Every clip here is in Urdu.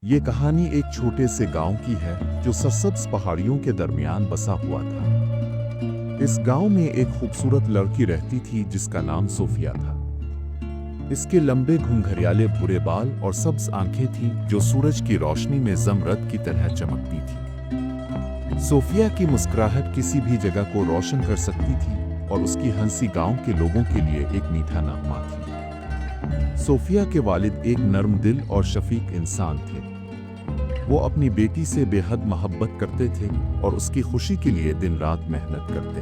یہ کہانی ایک چھوٹے سے گاؤں کی ہے جو سرسبز پہاڑیوں کے درمیان بسا ہوا تھا۔ اس گاؤں میں ایک خوبصورت لڑکی رہتی تھی جس کا نام صوفیہ تھا۔ اس کے لمبے گھنگھریالے بھورے بال اور سبز آنکھیں تھیں جو سورج کی روشنی میں زمرد کی طرح چمکتی تھی۔ صوفیہ کی مسکراہٹ کسی بھی جگہ کو روشن کر سکتی تھی اور اس کی ہنسی گاؤں کے لوگوں کے لیے ایک میٹھا نغمہ تھی۔ صوفیہ کے والد ایک نرم دل اور شفیق انسان تھے۔ وہ اپنی بیٹی سے بے حد محبت کرتے تھے اور اس کی خوشی کے لیے دن رات محنت کرتے۔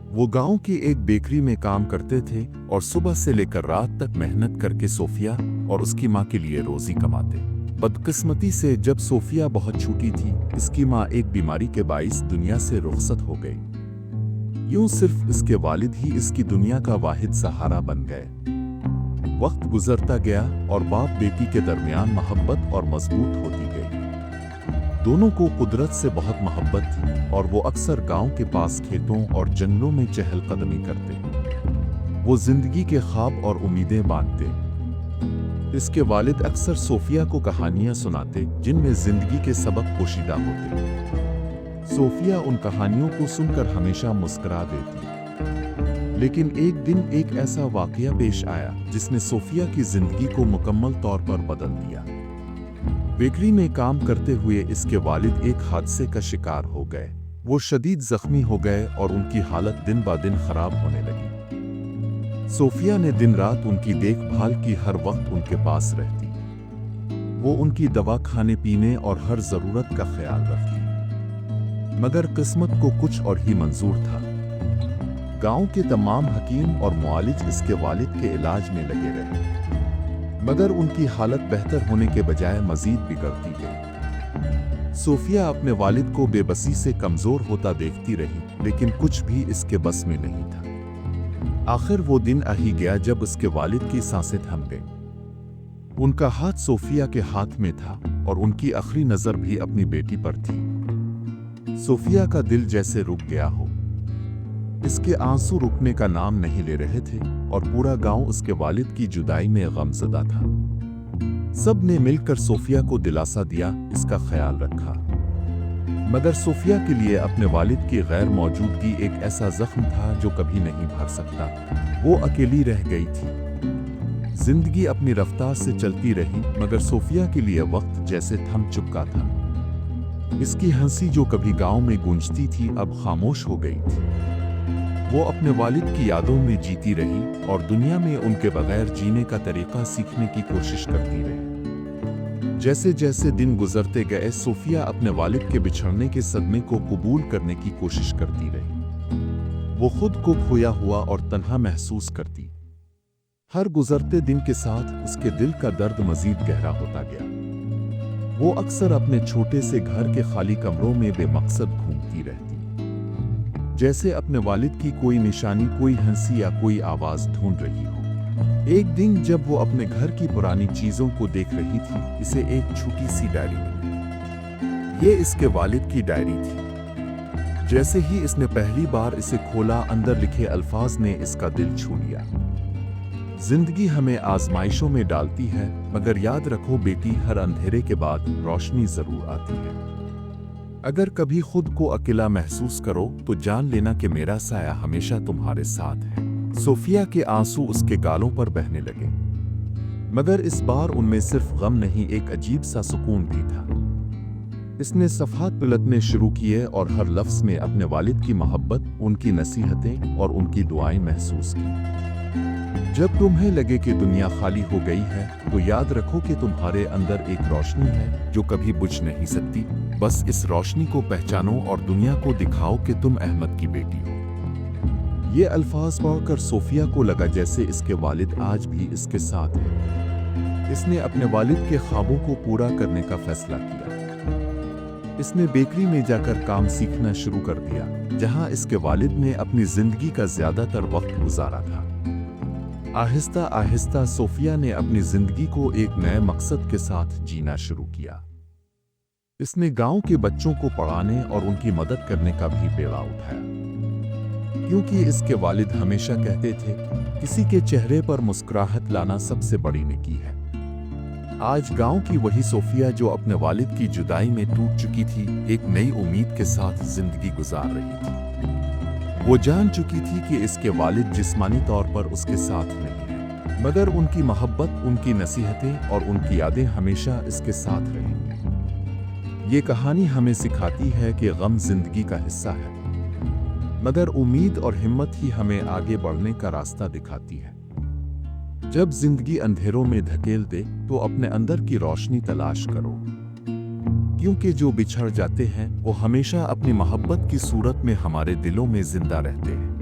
وہ گاؤں کی ایک بیکری میں کام کرتے تھے اور صبح سے لے کر رات تک محنت کر کے صوفیہ اور اس کی ماں کے لیے روزی کماتے۔ بدقسمتی سے جب صوفیہ بہت چھوٹی تھی، اس کی ماں ایک بیماری کے باعث دنیا سے رخصت ہو گئی۔ یوں صرف اس کے والد ہی اس کی دنیا کا واحد سہارا بن گئے۔ وقت گزرتا گیا اور باپ بیٹی کے درمیان محبت اور مضبوط ہوتی گئی۔ دونوں کو قدرت سے بہت محبت تھی اور وہ اکثر گاؤں کے پاس کھیتوں اور جنگلوں میں چہل قدمی کرتے۔ وہ زندگی کے خواب اور امیدیں بانٹتے۔ اس کے والد اکثر صوفیہ کو کہانیاں سناتے جن میں زندگی کے سبق پوشیدہ ہوتے۔ صوفیہ ان کہانیوں کو سن کر ہمیشہ مسکرا دیتی۔ لیکن ایک دن ایک ایسا واقعہ پیش آیا جس نے صوفیہ کی زندگی کو مکمل طور پر بدل دیا۔ بیکری میں کام کرتے ہوئے اس کے والد ایک حادثے کا شکار ہو گئے۔ وہ شدید زخمی ہو گئے اور ان کی حالت دن بہ دن خراب ہونے لگی۔ صوفیہ نے دن رات ان کی دیکھ بھال کی، ہر وقت ان کے پاس رہتی۔ وہ ان کی دوا کھانے پینے اور ہر ضرورت کا خیال رکھتی۔ مگر قسمت کو کچھ اور ہی منظور تھا۔ گاؤں کے تمام حکیم اور معالج اس کے والد کے علاج میں لگے رہے، مگر ان کی حالت بہتر ہونے کے بجائے مزید بگڑتی گئی۔ صوفیہ اپنے والد کو بے بسی سے کمزور ہوتا دیکھتی رہی، لیکن کچھ بھی اس کے بس میں نہیں تھا۔ آخر وہ دن آ ہی گیا جب اس کے والد کی سانسیں تھم گئیں۔ ان کا ہاتھ صوفیہ کے ہاتھ میں تھا اور ان کی آخری نظر بھی اپنی بیٹی پر تھی۔ صوفیہ کا دل جیسے رک گیا ہو۔ اس کے آنسو رکنے کا نام نہیں لے رہے تھے اور پورا گاؤں اس کے والد کی جدائی میں غمزدہ تھا۔ سب نے مل کر صوفیہ کو دلاسا دیا، اس کا خیال رکھا۔ مگر صوفیہ کے لیے اپنے والد کی غیر موجودگی ایک ایسا زخم تھا جو کبھی نہیں بھر سکتا۔ وہ اکیلی رہ گئی تھی۔ زندگی اپنی رفتار سے چلتی رہی، مگر صوفیہ کے لیے وقت جیسے تھم چکا تھا۔ اس کی ہنسی جو کبھی گاؤں میں گونجتی تھی اب خاموش ہو گئی تھی۔ وہ اپنے والد کی یادوں میں جیتی رہی اور دنیا میں ان کے بغیر جینے کا طریقہ سیکھنے کی کوشش کرتی رہی۔ جیسے جیسے دن گزرتے گئے، صوفیہ اپنے والد کے بچھڑنے کے صدمے کو قبول کرنے کی کوشش کرتی رہی۔ وہ خود کو کھویا ہوا اور تنہا محسوس کرتی۔ ہر گزرتے دن کے ساتھ اس کے دل کا درد مزید گہرا ہوتا گیا۔ وہ اکثر اپنے چھوٹے سے گھر کے خالی کمروں میں بے مقصد گھومتی رہتی، جیسے اپنے والد کی کوئی نشانی، کوئی ہنسی یا کوئی آواز ڈھونڈ رہی ہو۔ ایک دن جب وہ اپنے گھر کی پرانی چیزوں کو دیکھ رہی تھی، اسے ایک چھوٹی سی ڈائری ملی۔ یہ اس کے والد کی ڈائری تھی۔ جیسے ہی اس نے پہلی بار اسے کھولا، اندر لکھے الفاظ نے اس کا دل چھو لیا۔ زندگی ہمیں آزمائشوں میں ڈالتی ہے، مگر یاد رکھو بیٹی، ہر اندھیرے کے بعد روشنی ضرور آتی ہے۔ اگر کبھی خود کو اکیلا محسوس کرو تو جان لینا کہ میرا سایہ ہمیشہ تمہارے ساتھ ہے۔ صوفیہ کے آنسو اس کے گالوں پر بہنے لگے، مگر اس بار ان میں صرف غم نہیں، ایک عجیب سا سکون بھی تھا۔ اس نے صفحات پلٹنے شروع کیے اور ہر لفظ میں اپنے والد کی محبت، ان کی نصیحتیں اور ان کی دعائیں محسوس کی۔ جب تمہیں لگے کہ دنیا خالی ہو گئی ہے تو یاد رکھو کہ تمہارے اندر ایک روشنی ہے جو کبھی بجھ نہیں سکتی۔ بس اس روشنی کو پہچانو اور دنیا کو دکھاؤ کہ تم احمد کی بیٹی ہو۔ یہ الفاظ پڑھ کر صوفیہ کو لگا جیسے اس کے والد آج بھی اس کے ساتھ ہیں۔ اس نے اپنے والد کے خوابوں کو پورا کرنے کا فیصلہ کیا۔ اس نے بیکری میں جا کر کام سیکھنا شروع کر دیا، جہاں اس کے والد نے اپنی زندگی کا زیادہ تر وقت گزارا تھا۔ آہستہ آہستہ صوفیہ نے اپنی زندگی کو ایک نئے مقصد کے ساتھ جینا شروع کیا۔ اس نے گاؤں کے بچوں کو پڑھانے اور ان کی مدد کرنے کا بھی بیڑا اٹھایا، کیونکہ اس کے والد ہمیشہ کہتے تھے، کسی کے چہرے پر مسکراہٹ لانا سب سے بڑی نیکی ہے۔ آج گاؤں کی وہی صوفیہ جو اپنے والد کی جدائی میں ٹوٹ چکی تھی، ایک نئی امید کے ساتھ زندگی گزار رہی تھی۔ وہ جان چکی تھی کہ اس کے والد جسمانی طور پر اس کے ساتھ نہیں ہیں، مگر ان کی محبت، ان کی نصیحتیں اور ان کی یادیں ہمیشہ اس کے ساتھ رہیں گی۔ یہ کہانی ہمیں سکھاتی ہے کہ غم زندگی کا حصہ ہے، مگر امید اور ہمت ہی ہمیں آگے بڑھنے کا راستہ دکھاتی ہے۔ جب زندگی اندھیروں میں دھکیل دے تو اپنے اندر کی روشنی تلاش کرو، کیونکہ جو بچھڑ جاتے ہیں وہ ہمیشہ اپنی محبت کی صورت میں ہمارے دلوں میں زندہ رہتے ہیں۔